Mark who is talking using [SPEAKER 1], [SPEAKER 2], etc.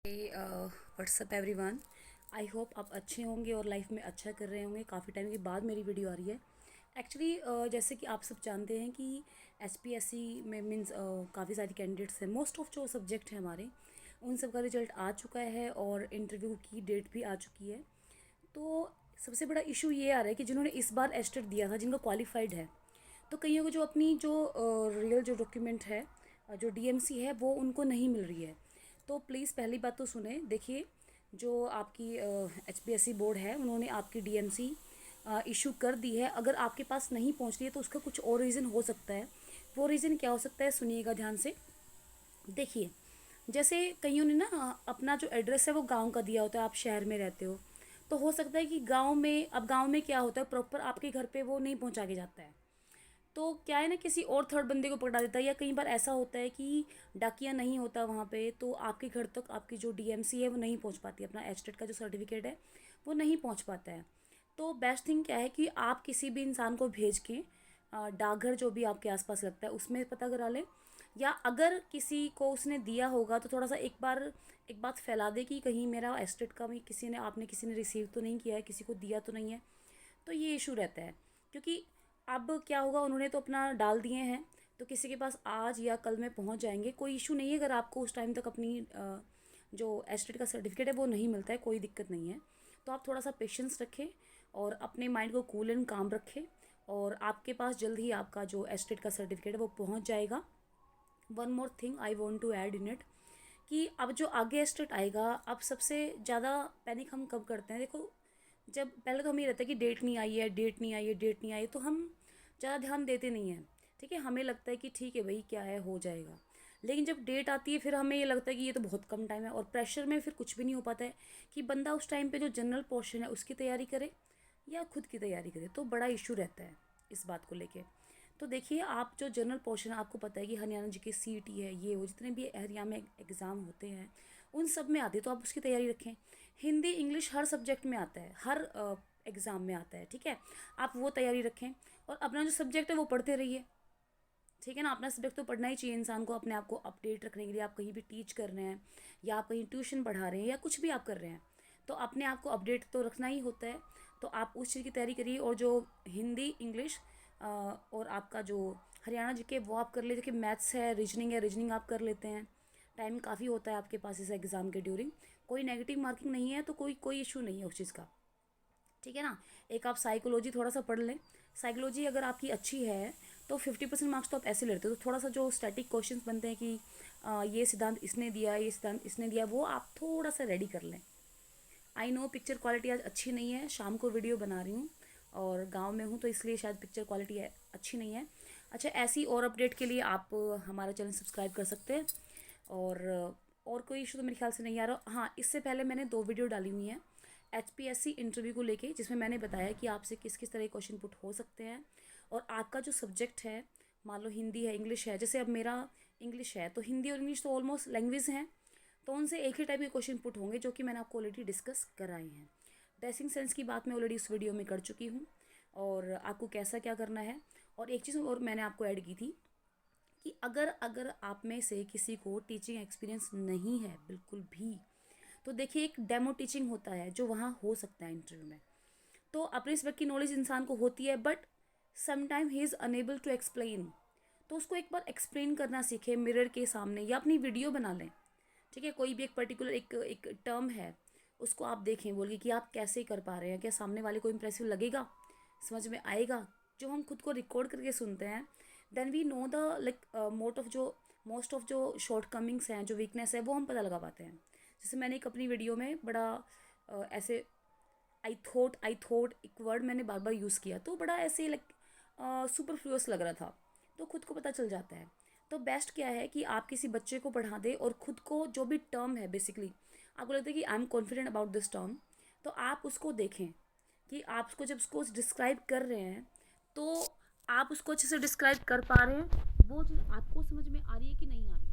[SPEAKER 1] WhatsApp everyone. I hope आप अच्छे होंगे और लाइफ में अच्छा कर रहे होंगे। काफ़ी टाइम के बाद मेरी वीडियो आ रही है। एक्चुअली जैसे कि आप सब जानते हैं कि एसपीएससी में मीन्स काफ़ी सारी कैंडिडेट्स हैं। मोस्ट ऑफ जो सब्जेक्ट हैं हमारे उन सब का रिजल्ट आ चुका है और इंटरव्यू की डेट भी आ चुकी है। तो सबसे बड़ा इशू ये आ रहा है कि जिन्होंने इस बार एस्टेट दिया था, जिनका क्वालिफाइड है, तो कईयों को जो अपनी जो रियल जो डॉक्यूमेंट है, जो डीएमसी है, वो उनको नहीं मिल रही है। तो प्लीज़ पहली बात तो सुने। देखिए, जो आपकी एचपीएससी बोर्ड है, उन्होंने आपकी डीएमसी इशू कर दी है। अगर आपके पास नहीं पहुंच रही है तो उसका कुछ और रीज़न हो सकता है। वो रीज़न क्या हो सकता है, सुनिएगा ध्यान से। देखिए, जैसे कईयों ने ना अपना जो एड्रेस है वो गांव का दिया होता है, आप शहर में रहते हो, तो हो सकता है कि गांव में, अब गांव में क्या होता है, प्रॉपर आपके घर पे वो नहीं पहुंचा के जाता है। तो क्या है ना, किसी और थर्ड बंदे को पकड़ा देता है, या कई बार ऐसा होता है कि डाकिया नहीं होता वहाँ पे, तो आपके घर तक आपकी जो डीएमसी है वो नहीं पहुँच पाती, अपना एस्टेट का जो सर्टिफिकेट है वो नहीं पहुँच पाता है। तो बेस्ट थिंग क्या है कि आप किसी भी इंसान को भेज के डाकघर जो भी आपके आसपास लगता है उसमें पता करा लें। या अगर किसी को उसने दिया होगा तो थोड़ा सा एक बात फैला दे कि कहीं मेरा एस्टेट का भी किसी ने रिसीव तो नहीं किया है, किसी को दिया तो नहीं है। तो ये इशू रहता है, क्योंकि अब क्या होगा, उन्होंने तो अपना डाल दिए हैं, तो किसी के पास आज या कल में पहुंच जाएंगे। कोई इशू नहीं है अगर आपको उस टाइम तक अपनी जो एस्टेट का सर्टिफिकेट है वो नहीं मिलता है, कोई दिक्कत नहीं है। तो आप थोड़ा सा पेशेंस रखें और अपने माइंड को कूल एंड काम रखें, और आपके पास जल्द ही आपका जो एस्टेट का सर्टिफिकेट है वो पहुंच जाएगा। One more thing I want to add in it, कि अब जो आगे एस्टेट आएगा, अब सबसे ज़्यादा पैनिक हम कब करते हैं। देखो, जब पहले तो हमें ये रहता है कि डेट नहीं आई है, डेट नहीं आई है, डेट नहीं आई है, तो हम ज़्यादा ध्यान देते नहीं हैं। ठीक है, हमें लगता है कि ठीक है भाई, क्या है, हो जाएगा। लेकिन जब डेट आती है फिर हमें ये लगता है कि ये तो बहुत कम टाइम है, और प्रेशर में फिर कुछ भी नहीं हो पाता है कि बंदा उस टाइम पे जो जनरल पोर्शन है उसकी तैयारी करे या खुद की तैयारी करे। तो बड़ा इशू रहता है इस बात को लेके। तो देखिए, आप जो जनरल पोर्शन है, आपको पता है कि हरियाणा जी की सीटी है, ये वो जितने भी हरियाणा में एग्ज़ाम होते हैं उन सब में आते हैं, तो आप उसकी तैयारी रखें। हिंदी इंग्लिश हर सब्जेक्ट में आता है, हर एग्ज़ाम में आता है। ठीक है, आप वो तैयारी रखें और अपना जो सब्जेक्ट है वो पढ़ते रहिए। ठीक है ना, अपना सब्जेक्ट तो पढ़ना ही चाहिए इंसान को, अपने आप को अपडेट रखने के लिए। आप कहीं भी टीच कर रहे हैं या आप कहीं ट्यूशन पढ़ा रहे हैं या कुछ भी आप कर रहे हैं, तो अपने आप को अपडेट तो रखना ही होता है। तो आप उस चीज़ की तैयारी करिए, और जो हिंदी इंग्लिश और आपका जो हरियाणा जी के वो आप कर लीजिए। कि मैथ्स है, रीजनिंग आप कर लेते हैं। टाइम काफ़ी होता है आपके पास इस एग्ज़ाम के ड्यूरिंग। कोई नेगेटिव मार्किंग नहीं है, तो कोई इशू नहीं है उस चीज़ का। ठीक है ना। एक आप साइकोलॉजी थोड़ा सा पढ़ लें। साइकोलॉजी अगर आपकी अच्छी है तो 50% मार्क्स तो आप ऐसे लेते हो। तो थोड़ा सा जो स्टैटिक क्वेश्चन बनते हैं कि ये सिद्धांत इसने दिया, ये सिद्धांत इसने दिया, वो आप थोड़ा सा रेडी कर लें। आई नो पिक्चर क्वालिटी आज अच्छी नहीं है, शाम को वीडियो बना रही हूँ और गांव में हूँ, तो इसलिए शायद पिक्चर क्वालिटी अच्छी नहीं है। अच्छा, ऐसी और अपडेट के लिए आप हमारा चैनल सब्सक्राइब कर सकते हैं। और कोई इशू तो मेरे ख्याल से नहीं आ रहा। हाँ, इससे पहले मैंने 2 वीडियो डाली हुई हैं एचपीएससी इंटरव्यू को लेके, जिसमें मैंने बताया कि आपसे किस किस तरह के क्वेश्चन पुट हो सकते हैं। और आपका जो सब्जेक्ट है, मान लो हिंदी है, इंग्लिश है, जैसे अब मेरा इंग्लिश है, तो हिंदी और इंग्लिश तो ऑलमोस्ट लैंग्वेज हैं, तो उनसे एक ही टाइप के क्वेश्चन पुट होंगे, जो कि मैंने आपको ऑलरेडी डिस्कस कराए हैं। ड्रेसिंग सेंस की बात मैं ऑलरेडी उस वीडियो में कर चुकी हूँ, और आपको कैसा क्या करना है। और एक चीज़ और मैंने आपको ऐड की थी कि अगर अगर आप में से किसी को टीचिंग एक्सपीरियंस नहीं है बिल्कुल भी, तो देखिए, एक डेमो टीचिंग होता है जो वहाँ हो सकता है इंटरव्यू में। तो अपने सब्जेक्ट की नॉलेज इंसान को होती है, but sometime he is unable to explain. तो उसको एक बार एक्सप्लेन करना सीखे मिरर के सामने, या अपनी वीडियो बना लें। ठीक है, कोई भी एक पर्टिकुलर एक टर्म है, उसको आप देखें, बोलिए कि आप कैसे कर पा रहे हैं, क्या सामने वाले को इम्प्रेसिव लगेगा, समझ में आएगा। जो हम खुद को रिकॉर्ड करके सुनते हैं, then we know the like most of जो शॉर्ट कमिंग्स हैं, जो वीकनेस है, वो हम पता लगा पाते हैं। जैसे मैंने एक अपनी वीडियो में बड़ा ऐसे आई थॉट एक वर्ड मैंने बार बार यूज़ किया, तो बड़ा ऐसे लाइक सुपरफ्लुअस लग रहा था, तो खुद को पता चल जाता है। तो बेस्ट क्या है कि आप किसी बच्चे को पढ़ा दें, और खुद को जो भी टर्म है, बेसिकली आपको लगता है कि I am confident about this term, तो आप उसको देखें कि आप उसको जब उसको डिस्क्राइब कर रहे हैं, तो आप उसको अच्छे से डिस्क्राइब कर पा रहे हैं, वो चीज़ आपको समझ में आ रही है कि नहीं आ रही है।